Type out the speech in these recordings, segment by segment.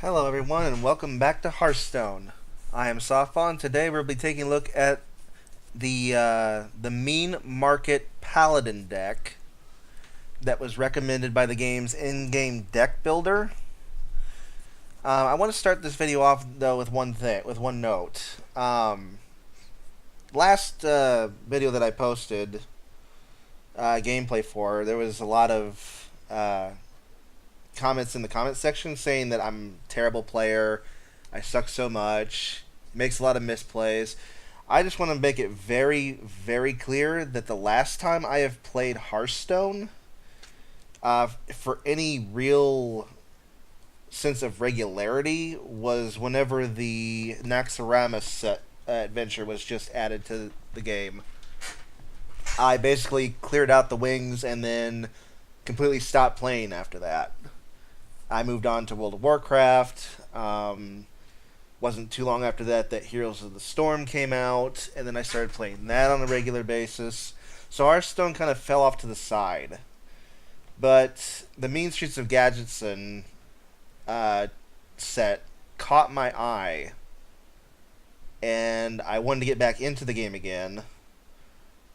Hello everyone and welcome back to Hearthstone. I am Softball and today we'll be taking a look at the Mean Market Paladin deck that was recommended by the game's in-game deck builder. I want to start this video off though with one note. Last video that I posted gameplay for, there was a lot of comments in the comment section saying that I'm a terrible player, I suck so much, makes a lot of misplays. I just want to make it very, very clear that the last time I have played Hearthstone, for any real sense of regularity, was whenever the Naxxramas set adventure was just added to the game. I basically cleared out the wings and then completely stopped playing after that. I moved on to World of Warcraft. Wasn't too long after that Heroes of the Storm came out, and then I started playing that on a regular basis. So Hearthstone kind of fell off to the side. But the Mean Streets of Gadgetzan set caught my eye, and I wanted to get back into the game again.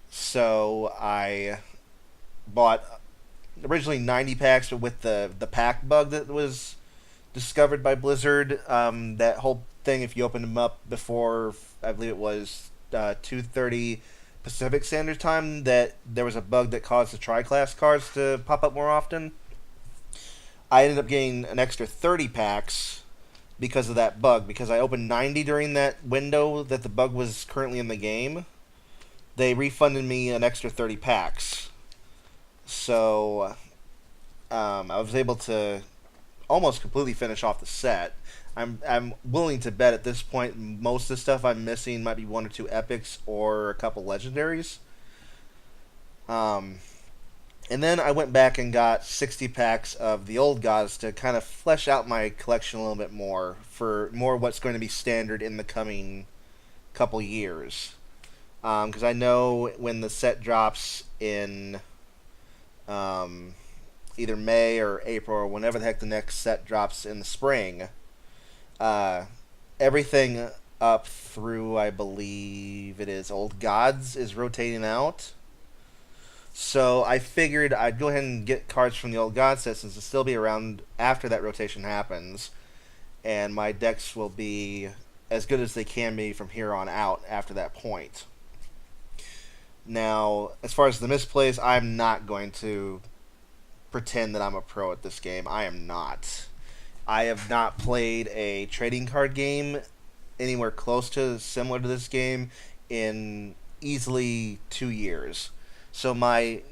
So I bought originally 90 packs, but with the pack bug that was discovered by Blizzard, that whole thing, if you opened them up before, I believe it was 2:30 Pacific Standard Time, that there was a bug that caused the tri-class cards to pop up more often. I ended up getting an extra 30 packs because of that bug, because I opened 90 during that window that the bug was currently in the game. They refunded me an extra 30 packs. So I was able to almost completely finish off the set. I'm willing to bet at this point most of the stuff I'm missing might be one or two epics or a couple legendaries. And then I went back and got 60 packs of the old gods to kind of flesh out my collection a little bit more, for more what's going to be standard in the coming couple years. Because I know when the set drops in either May or April or whenever the heck the next set drops in the spring, everything up through, I believe it is Old Gods, is rotating out. So I figured I'd go ahead and get cards from the Old God set, since it'll still be around after that rotation happens, and my decks will be as good as they can be from here on out after that point. Now, as far as the misplays, I'm not going to pretend that I'm a pro at this game. I am not. I have not played a trading card game anywhere close to similar to this game in easily 2 years. So my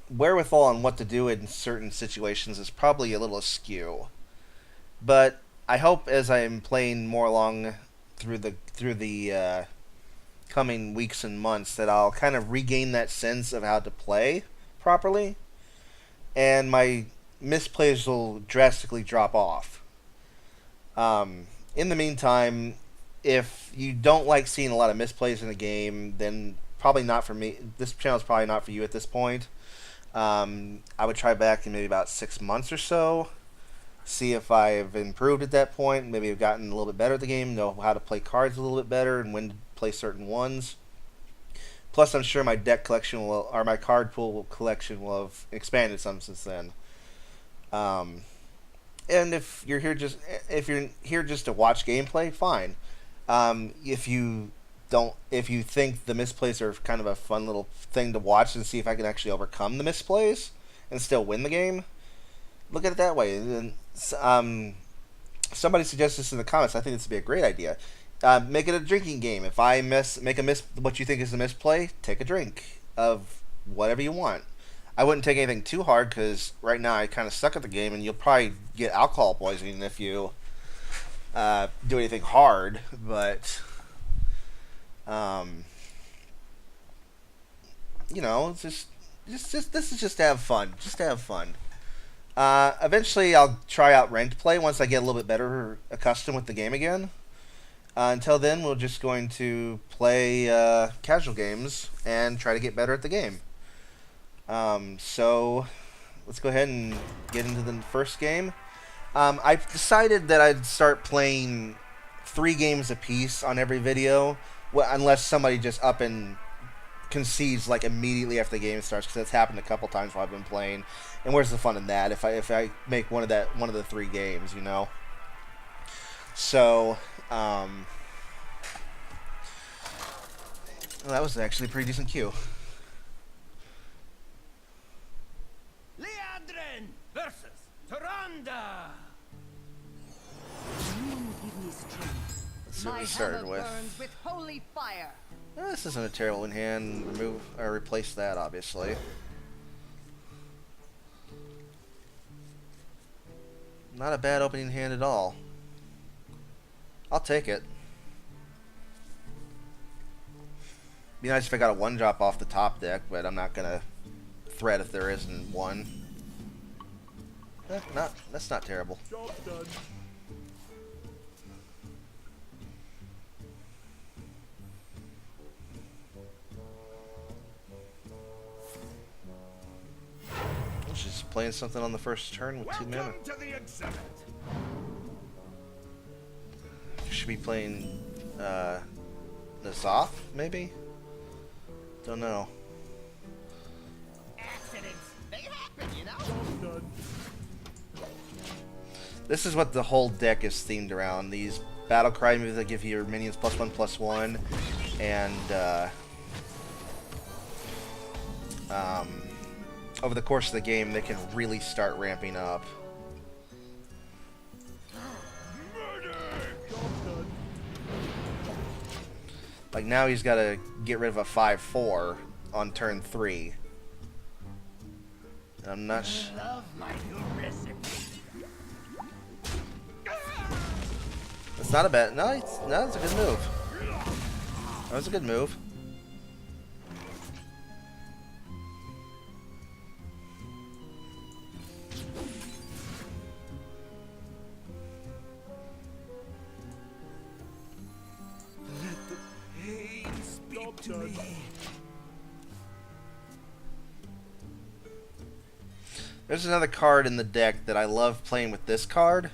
wherewithal on what to do in certain situations is probably a little askew. But I hope as I'm playing more along through the coming weeks and months that I'll kind of regain that sense of how to play properly, and my misplays will drastically drop off. In the meantime, if you don't like seeing a lot of misplays in a game, then probably not for me. This channel is probably not for you at this point. I would try back in maybe about 6 months or so, see if I've improved at that point, maybe I've gotten a little bit better at the game, know how to play cards a little bit better and when to play certain ones. Plus, I'm sure my deck collection will, or my card pool collection will have expanded some since then. And if you're here just to watch gameplay, fine. If you think the misplays are kind of a fun little thing to watch and see if I can actually overcome the misplays and still win the game, look at it that way. And somebody suggested this in the comments. I think this would be a great idea. Make it a drinking game. If I what you think is a misplay, take a drink of whatever you want. I wouldn't take anything too hard, because right now I kind of suck at the game, and you'll probably get alcohol poisoning if you do anything hard. But it's just this is just to have fun. Just to have fun. Eventually, I'll try out ranked play once I get a little bit better accustomed with the game again. Until then, we're just going to play casual games and try to get better at the game. So let's go ahead and get into the first game. I've decided that I'd start playing 3 games apiece on every video, unless somebody just up and concedes like immediately after the game starts, because that's happened a couple times while I've been playing. And where's the fun in that? If I make one of the 3 games, you know. So, well, that was actually a pretty decent queue. Leandrin versus Tyrande. Let's see what we started with. Burns with holy fire. This isn't a terrible in hand. Remove or replace that, obviously. Not a bad opening hand at all. I'll take it. Be nice if I got a 1-drop off the top deck, but I'm not gonna threat if there isn't one. That's not terrible. Job done. Just playing something on the first turn with 2 mana. To the exhibit. Should be playing Nazoth, maybe? Don't know. Accidents, they happen, you know. Job done. This is what the whole deck is themed around. These battle cry moves that give your minions +1/+1, and over the course of the game, they can really start ramping up. Like now he's got to get rid of a 5/4 on turn 3. I'm not Love my new recipe. It's not a bad. No, it's a good move. That was a good move. Let the pain speak to done. me. There's another card in the deck that I love playing with this card.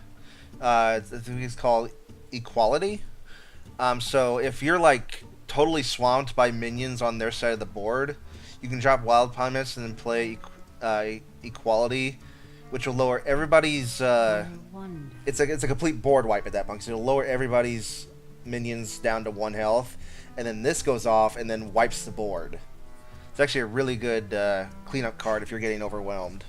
I think it's called Equality. So if you're like totally swamped by minions on their side of the board, you can drop Wild Punishments and then play Equality, which will lower everybody's. It's a complete board wipe at that point. So it'll lower everybody's minions down to 1 health, and then this goes off and then wipes the board. It's actually a really good cleanup card if you're getting overwhelmed.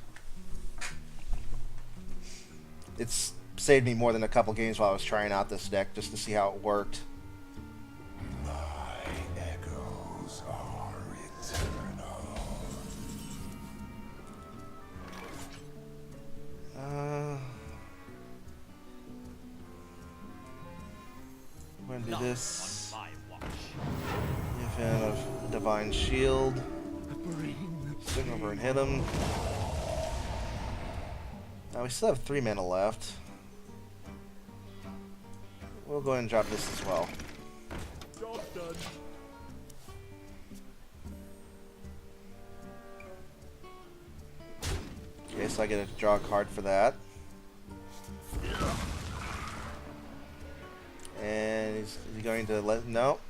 It's saved me more than a couple games while I was trying out this deck just to see how it worked. My echoes are eternal. We're gonna do this. Give him a Divine Shield. Swing over and hit him. Now we still have 3 mana left. We'll go ahead and drop this as well. Job done. Okay, so I get to draw a card for that. And is he going to let... No.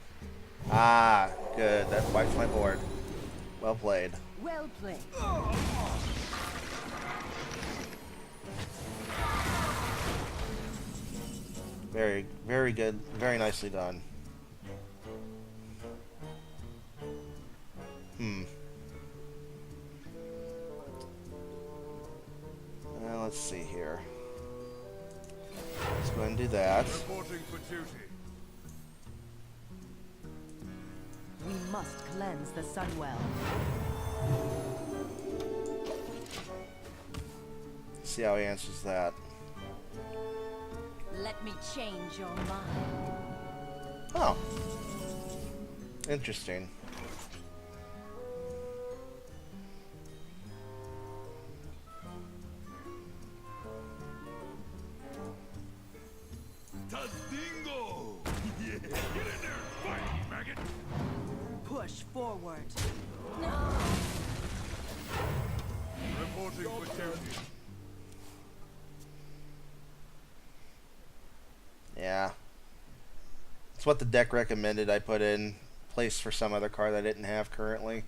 Ah, good. That wipes my board. Well played. Well played. Very, very good. Very nicely done. Let's see here. Let's go ahead and do that. Reporting for duty. We must cleanse the Sunwell. See how he answers that. Let me change your mind. Oh. Interesting. Tazdingo! Yeah, get in there and fight, maggot! Push forward. Reporting for duty. It's what the deck recommended I put in place for some other card I didn't have currently.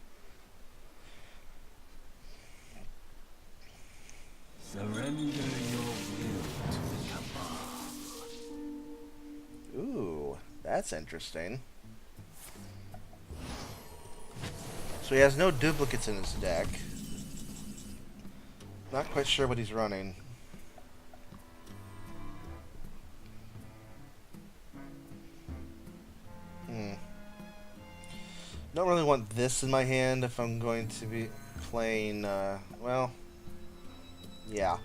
Surrender your will to the Cabal. Ooh, that's interesting. So he has no duplicates in his deck. Not quite sure what he's running. Don't really want this in my hand if I'm going to be playing, well, yeah.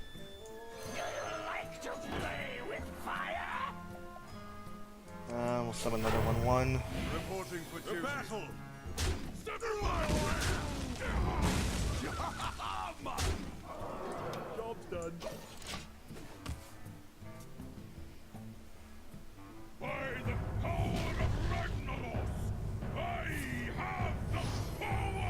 Like to play with fire? We'll summon another 1/1. Reporting for duty. Battle! Job's done. By the power of Ragnaros, I have the power!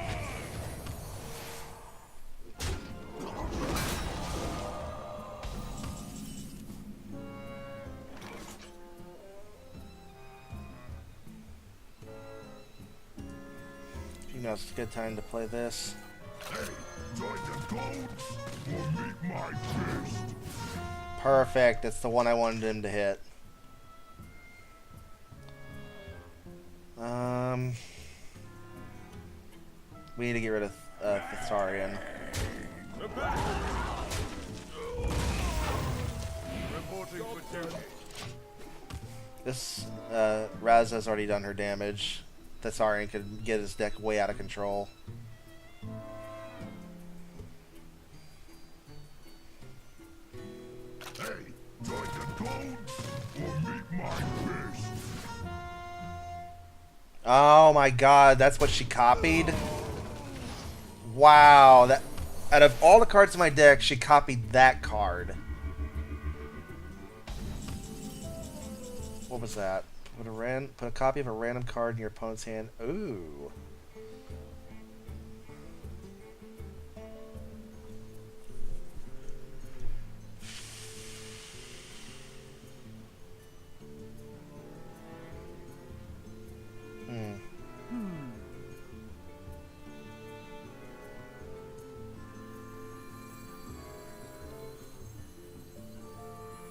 You know, it's a good time to play this. Hey, join the goats or meet my fist. Perfect. That's the one I wanted him to hit. We need to get rid of Thessarian. Reporting for duty. This Razza's already done her damage. Thessarian could get his deck way out of control. Hey, join the goats or meet my fist. Oh my god, that's what she copied? Wow, that out of all the cards in my deck, she copied that card. What was that? Put a copy of a random card in your opponent's hand. Ooh.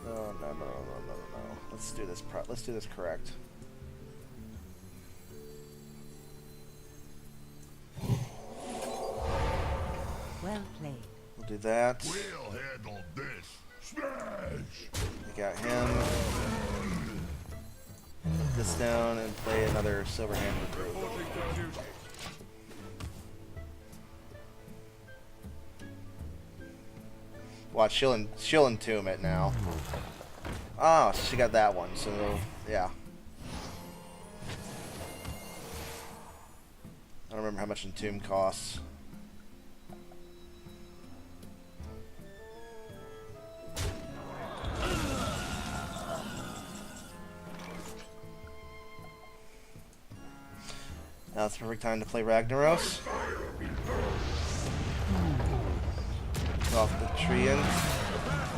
No. Let's do this. Let's do this correct. Well played. We'll do that. We'll handle this. Smash! We got him. Put this down and play another Silver Hand recruit. Reporting for duty. Watch, she'll entomb it now. Oh, she got that one, so yeah. I don't remember how much entomb costs. Now it's the perfect time to play Ragnaros. Off the Treant.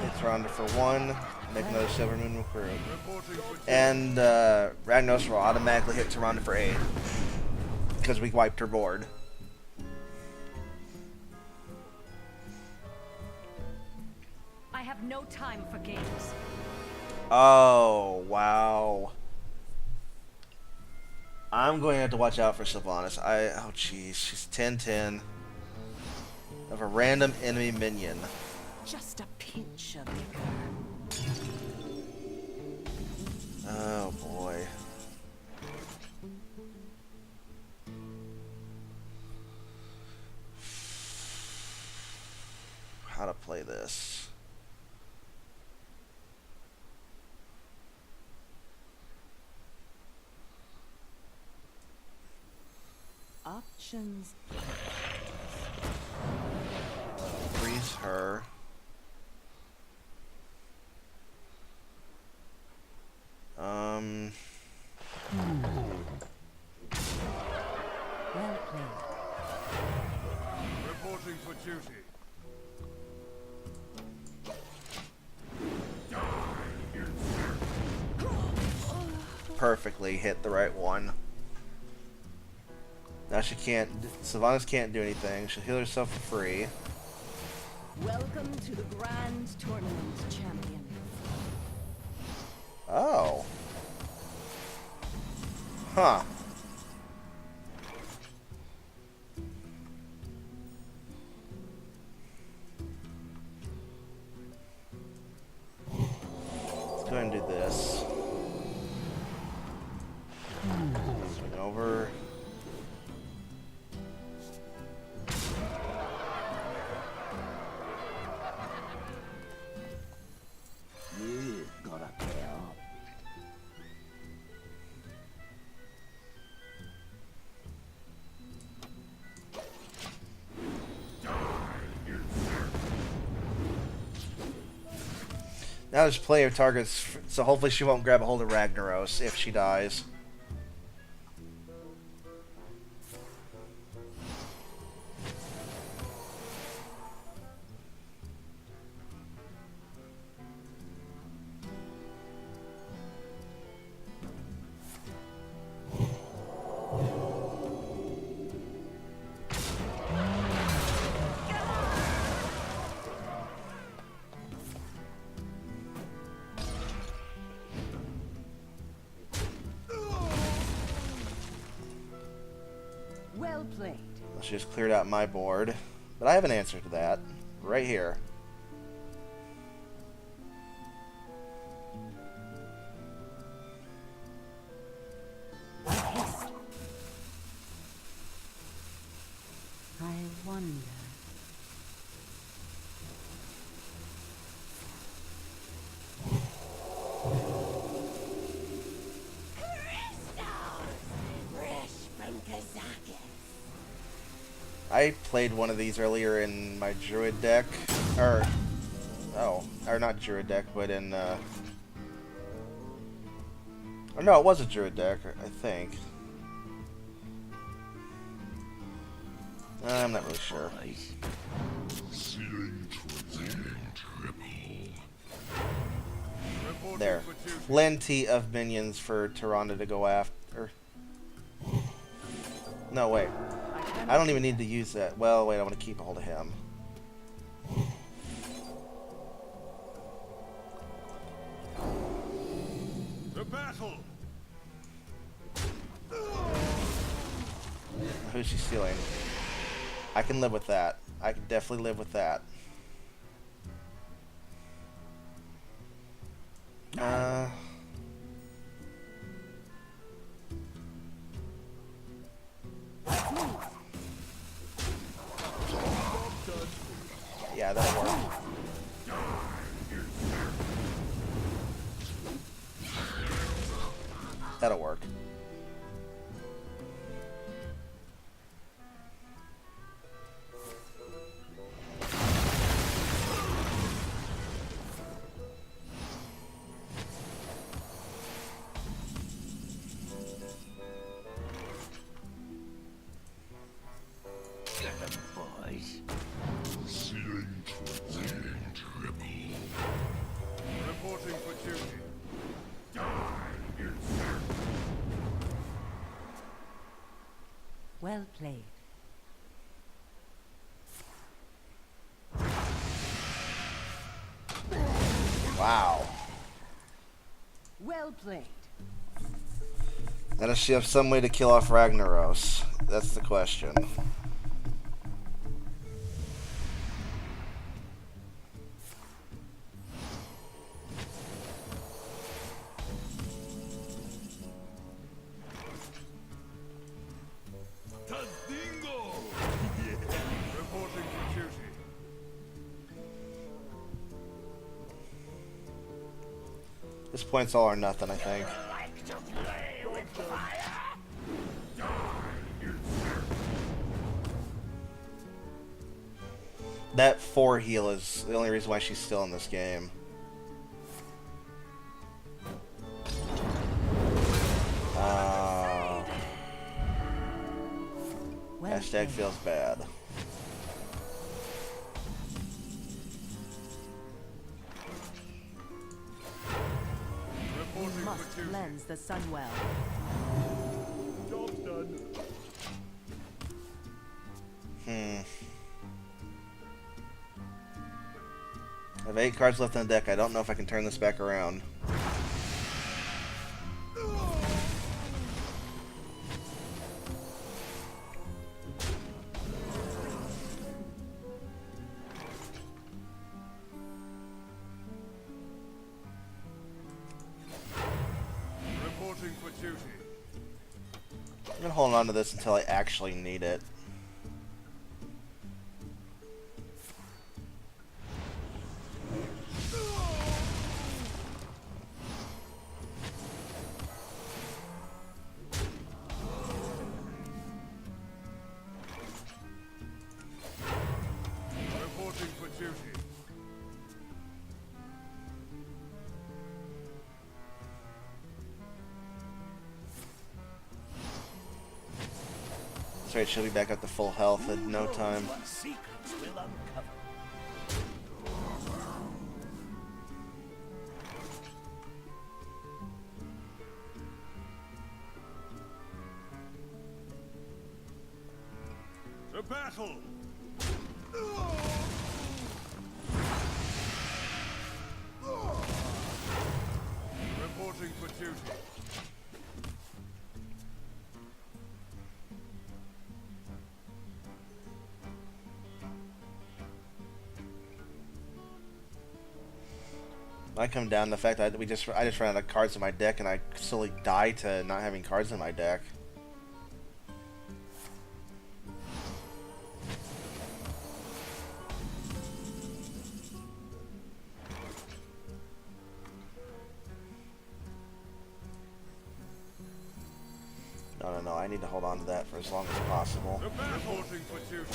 Hits Ronda for 1. Make another Silver Moon recruit. And Ragnaros will automatically hit Tyrande for 8. Because we wiped her board. I have no time for games. Oh, wow. I'm going to have to watch out for Sylvanas. Oh, jeez. She's 10/10 of a random enemy minion. Just a pinch of liquor. Oh, boy. How to play this? Options. Freeze her. Well played. Reporting for duty. perfectly hit the right one. Now she can't. Sylvanas can't do anything. She'll heal herself for free. Welcome to the Grand Tournament, champion. Oh. Huh. Let's go ahead and do this. Swing over. You gotta pay up. Now there's player targets, so hopefully she won't grab a hold of Ragnaros if she dies. Well played. She just cleared out my board. But I have an answer to that. Right here. I wonder. I played one of these earlier in my Druid deck. Or not Druid deck, but in, oh no, it was a Druid deck, I think. I'm not really sure. Ceiling triple. Reporting There. for duty. Plenty of minions for Tyrande to go after. No, wait. I don't even need to use that. Well, wait, I want to keep a hold of him. The battle. Who's she stealing? I can live with that. I can definitely live with that. Yeah, that'll work. That'll work. Boys. Ceiling triple. Reporting for duty. Well played. Wow. Well played. Now does she have some way to kill off Ragnaros? That's the question. Tadingo! Reporting for duty. This point's all or nothing, I think. That 4 heal is the only reason why she's still in this game. Well Hashtag played. feels bad. Reporting We for must cleanse the Sunwell. Job's done. I have 8 cards left on the deck. I don't know if I can turn this back around. Reporting for duty. I'm gonna hold on to this until I actually need it. Reporting for duty. That's right, she'll be back up to full health in no time. What secrets will uncover? To battle! Reporting for duty. I come down to the fact that I just ran out of cards in my deck, and I slowly die to not having cards in my deck. No, I need to hold on to that for as long as possible. The battle! Reporting for duty.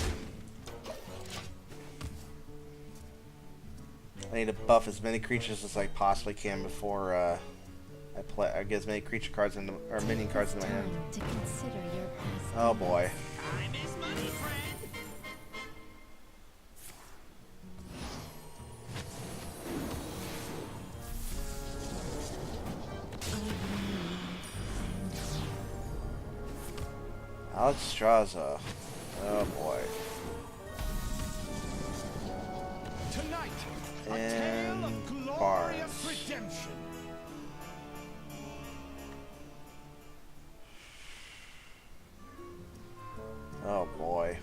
I need to buff as many creatures as I possibly can before I get as many creature cards into, or minion cards in my hand. To consider your past. Oh boy. Time is money, friend. Alexstrasza. Oh boy. Tonight, a And tale of glorious Barnes. redemption. Oh boy.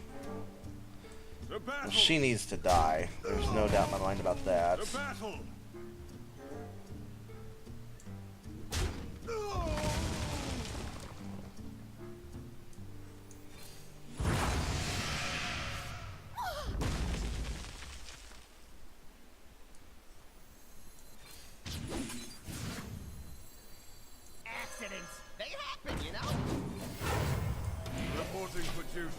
The Well, battle! she needs to die. There's no doubt in my mind about that. The battle! Accidents, they happen, you know. Reporting for duty.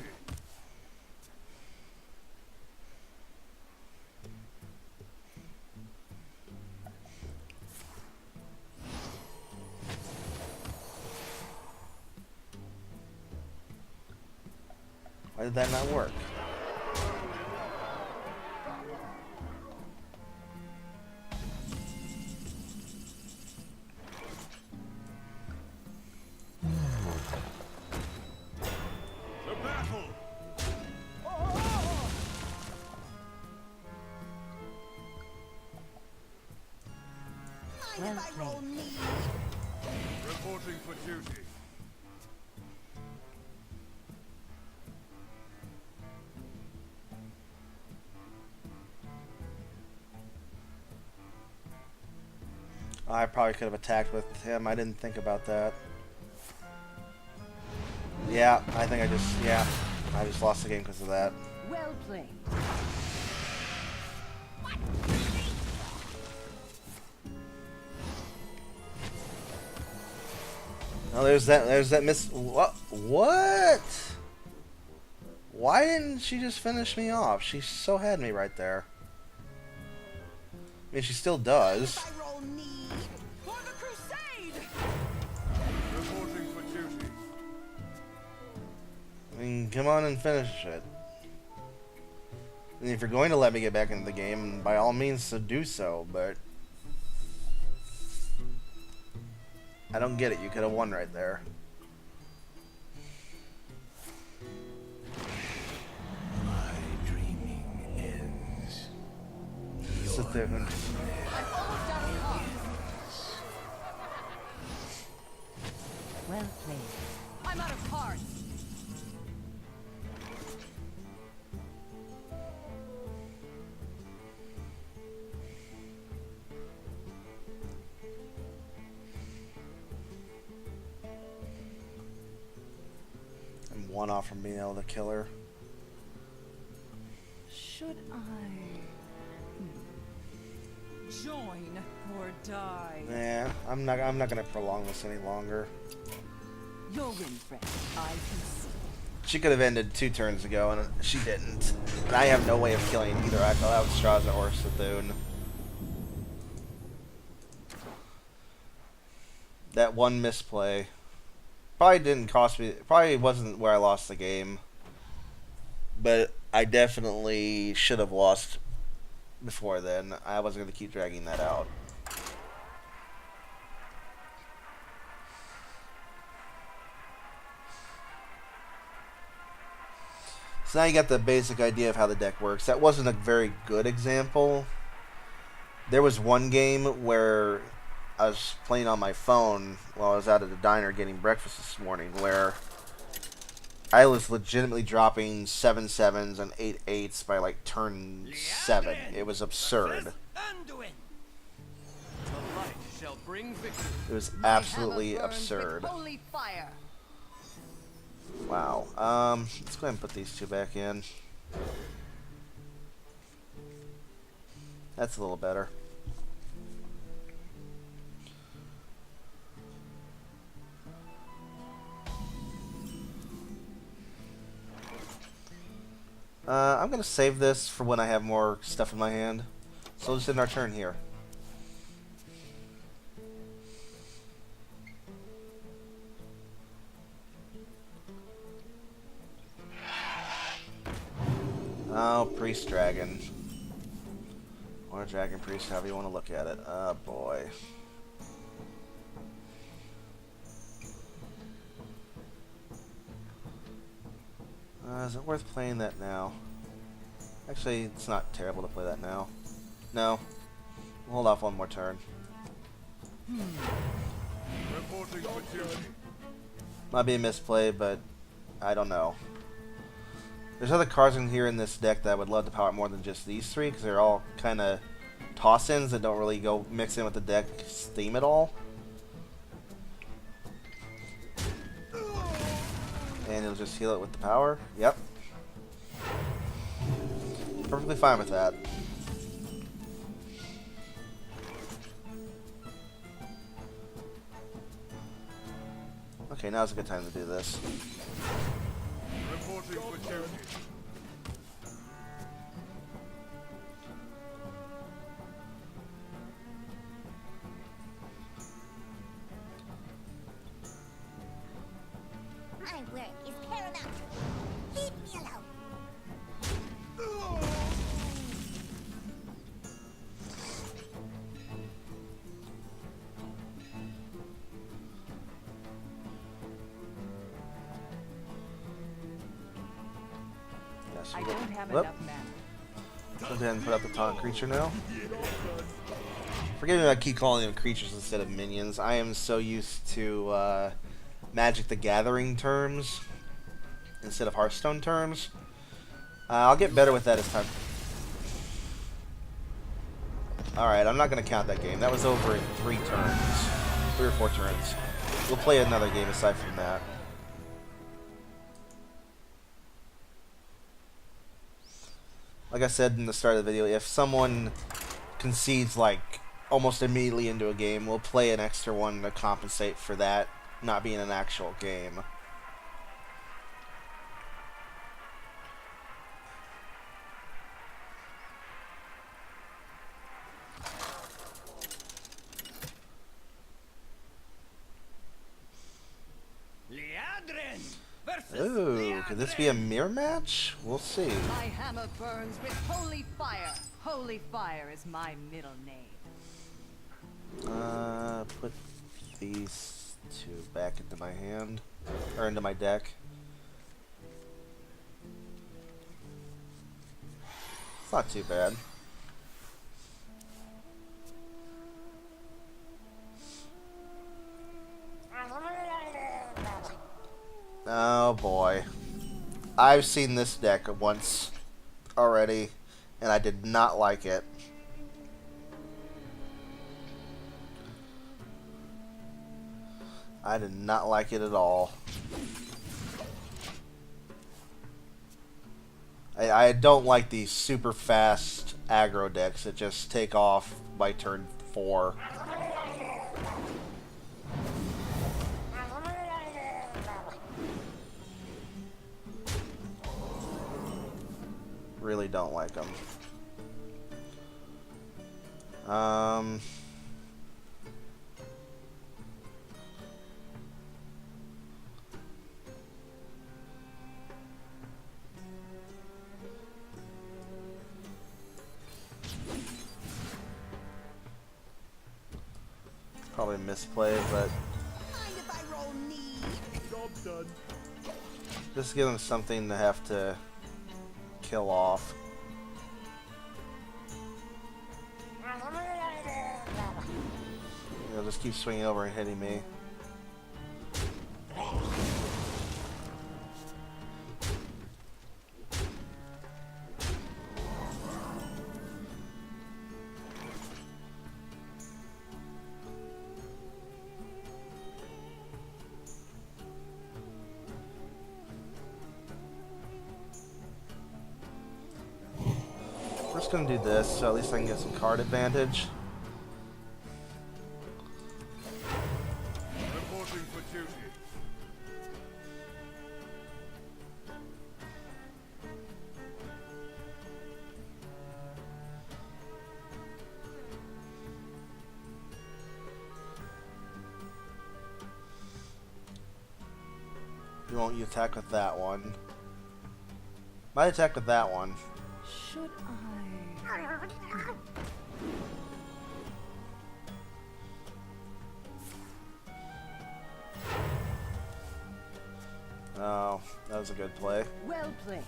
Why did that not work? The battle! Well played. Reporting for duty. I probably could have attacked with him. I didn't think about that. Yeah, I think I just lost the game because of that. Well played. Oh, there's that miss. What? What? Why didn't she just finish me off? She so had me right there. I mean, she still does. For the crusade! Reporting for duty. I mean, come on and finish it. And if you're going to let me get back into the game, by all means, so do so. But I don't get it. You could have won right there. My dreaming ends. Sit there and I'm almost out of cards. Well played. I'm out of cards. I'm one off from being able to kill her. Should I join or die? Yeah, I'm not gonna prolong this any longer. Your win, friend. I concede. She could have ended 2 turns ago, and she didn't. And I have no way of killing either Alexstrasza or Sethune. That one misplay probably didn't cost me. Probably wasn't where I lost the game, but I definitely should have lost before then. I wasn't going to keep dragging that out. So now you got the basic idea of how the deck works. That wasn't a very good example. There was one game where I was playing on my phone while I was out at the diner getting breakfast this morning, where I was legitimately dropping 7 7s and 8 8s by like turn 7. It was absurd. Undoing. The light shall bring victory. It was My absolutely hammer burns absurd. with holy fire. Wow. Let's go ahead and put these 2 back in. That's a little better. I'm going to save this for when I have more stuff in my hand. So let's end our turn here. Oh, Priest Dragon. Or Dragon Priest, however you want to look at it. Oh, boy. Is it worth playing that now? Actually, it's not terrible to play that now. No. We'll hold off one more turn. Reporting for duty. Might be a misplay, but I don't know. There's other cards in here in this deck that I would love to power up more than just these 3, because they're all kind of toss-ins that don't really go mix in with the deck's theme at all. And it'll just heal it with the power. Yep. Perfectly fine with that. Okay, now's a good time to do this. Reporting for duty. My work is paramount. Leave me alone. Yes, I we'll- don't have Whoop. enough mana. Go ahead and put out the taunt creature now. Forgive me if I keep calling them creatures instead of minions. I am so used to Magic the Gathering terms instead of Hearthstone terms. I'll get better with that as time. Alright, I'm not going to count that game. That was over in 3 turns. 3 or 4 turns. We'll play another game aside from that. Like I said in the start of the video, if someone concedes like almost immediately into a game, we'll play an extra one to compensate for that not being an actual game. Liadrin versus Ooh, could this be a Liadrin. mirror match? We'll see. My hammer burns with holy fire. Holy fire is my middle name. Put these to back into my hand, or into my deck. It's not too bad. Oh boy. I've seen this deck once already, and I did not like it. I did not like it at all. I don't like these super fast aggro decks that just take off by turn 4. Really don't like them. Probably misplay, but Mind if I roll knee? Job done. just give them something to have to kill off. They'll just keep swinging over and hitting me. We're just gonna do this, so at least I can get some card advantage. Reporting for duty. You won't attack with that one. Might attack with that one. Should I? Oh, that was a good play. Well played.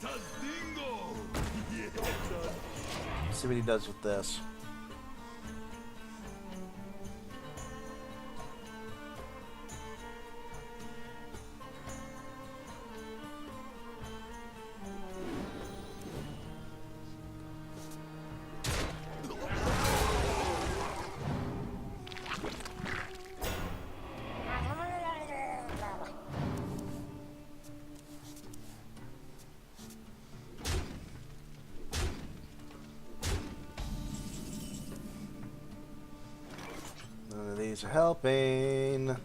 Tazdingo! Yeah. Let's see what he does with this. None of these are helping.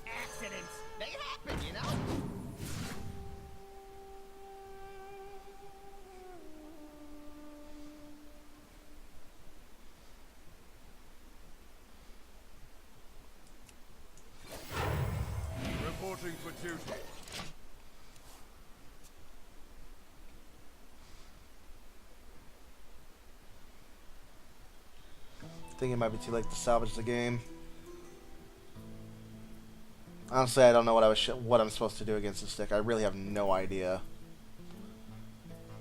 Accidents. They happen, you know? Reporting for duty. I think it might be too late to salvage the game. Honestly, I don't know what I'm supposed to do against this deck. I really have no idea.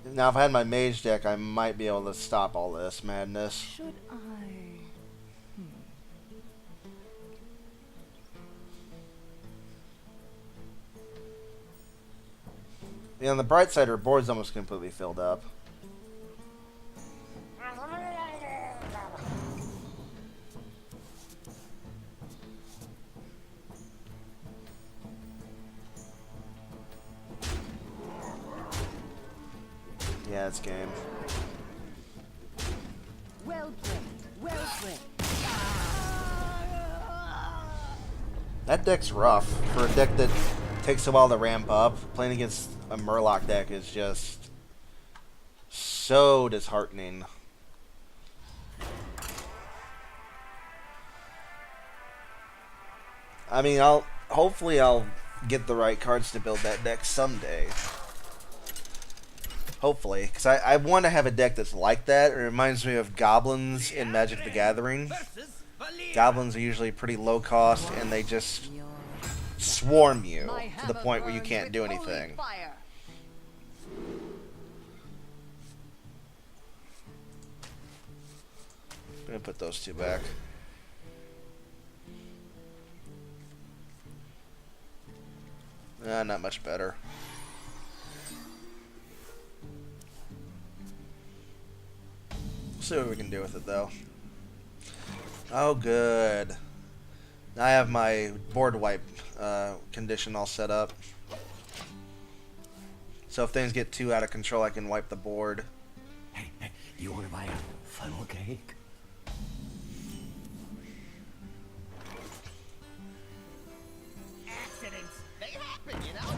Now, if I had my mage deck, I might be able to stop all this madness. Should I? On the bright side, her board's almost completely filled up. Yeah, it's game. Well played. Well played. That deck's rough. For a deck that takes a while to ramp up, playing against a Murloc deck is just so disheartening. I mean, hopefully I'll get the right cards to build that deck someday. Hopefully, because I want to have a deck that's like that. It reminds me of Goblins in Magic the Gathering. Goblins are usually pretty low cost, and they just swarm you to the point where you can't do anything. I'm going to put those two back. Not much better. We'll see what we can do with it, though. Oh, good. Now I have my board wipe condition all set up. So if things get too out of control, I can wipe the board. Hey, you want to buy a funnel cake? Accidents, they happen, you know?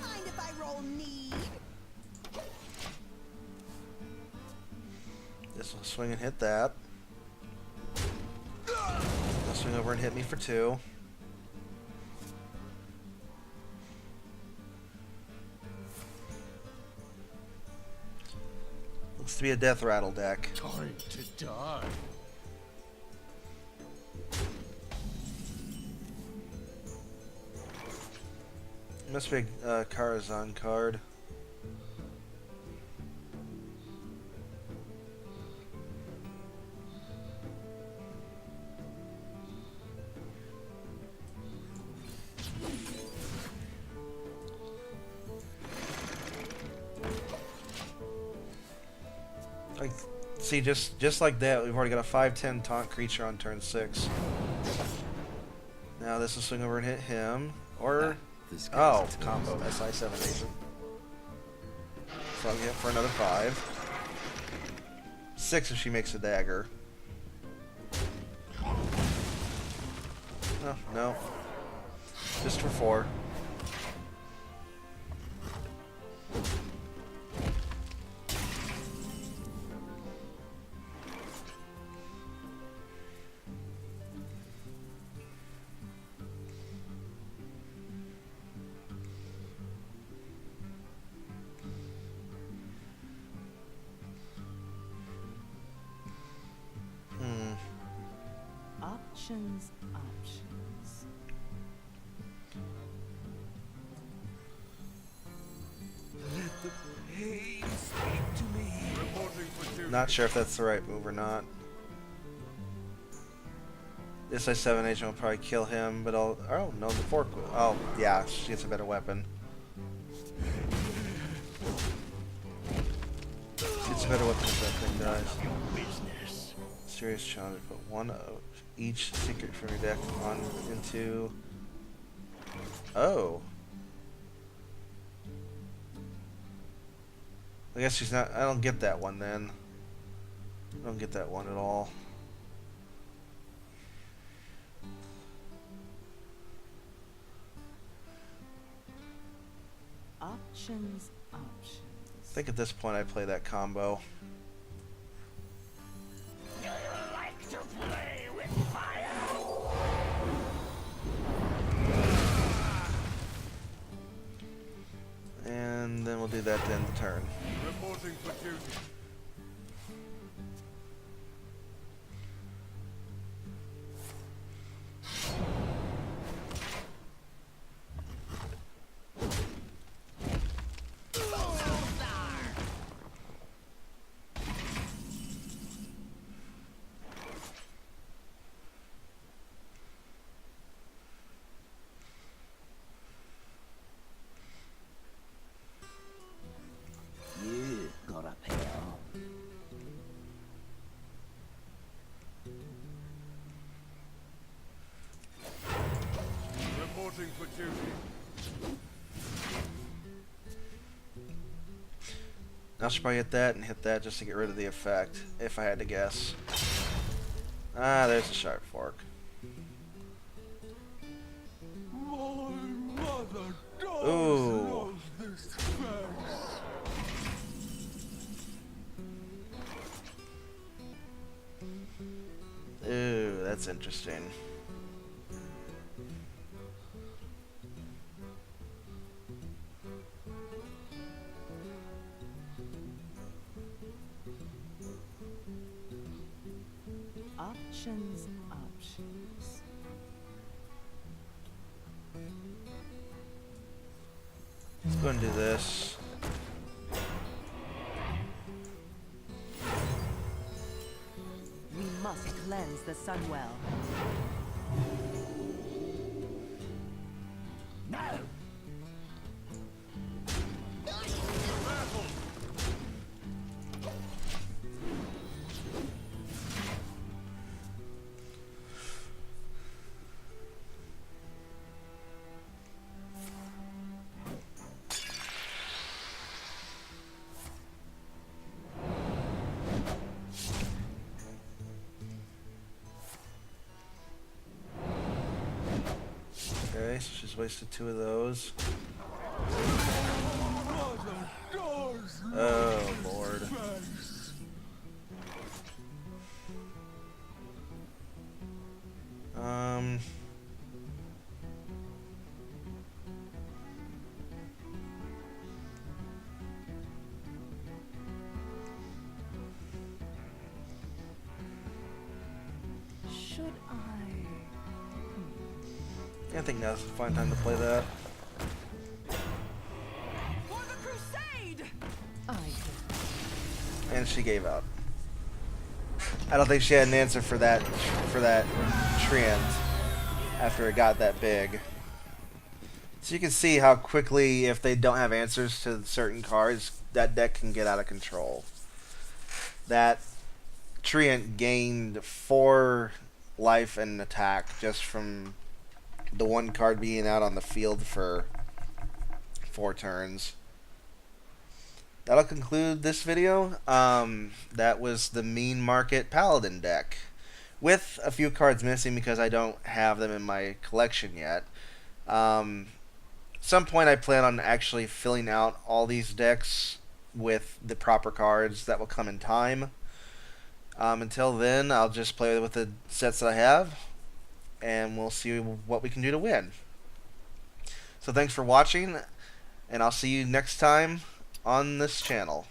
Mind if I roll need? This will swing and hit that. They'll swing over and hit me for 2. Looks to be a death rattle deck. Time to die. Must be a Karazhan card. Like, see, just like that, we've already got a 5/10 taunt creature on turn 6. Now this will swing over and hit him, or This guy's oh, combo SI7 agent. So I'll get for another 5. 6 if she makes a dagger. Oh, no. Just for 4. Options. Hey, speak to me. Reporting for duty. Not sure if that's the right move or not. This I7 agent will probably kill him, but I'll... Oh, no, the fork... Oh, yeah, she gets a better weapon. Gets a better weapon if that thing dies. Serious challenge. Put 1 of each secret from your deck on into... Oh. I guess she's not... I don't get that one then. I don't get that one at all. Options. I think at this point I play that combo. And then we'll do that to end the turn. Reporting for duty. for duty. I should probably hit that and hit that just to get rid of the effect, if I had to guess. Ah, there's a sharp fork. My mother does Ooh. love this place. Ooh, that's interesting. Options, options. Let's go and do this. We must cleanse the Sunwell. No! Okay, so she's wasted 2 of those. Mother does love Oh, Lord. this place. Um... Should I? I think now's a fine time to play that. For the crusade! I did. And she gave out. I don't think she had an answer for that trend after it got that big. So you can see how quickly, if they don't have answers to certain cards, that deck can get out of control. That treant gained 4 life and attack just from the one card being out on the field for 4 turns. That'll conclude this video. That was the Mean Market Paladin deck, with a few cards missing because I don't have them in my collection yet. Some point I plan on actually filling out all these decks with the proper cards that will come in time. Until then, I'll just play with the sets that I have, and we'll see what we can do to win. So thanks for watching, and I'll see you next time on this channel.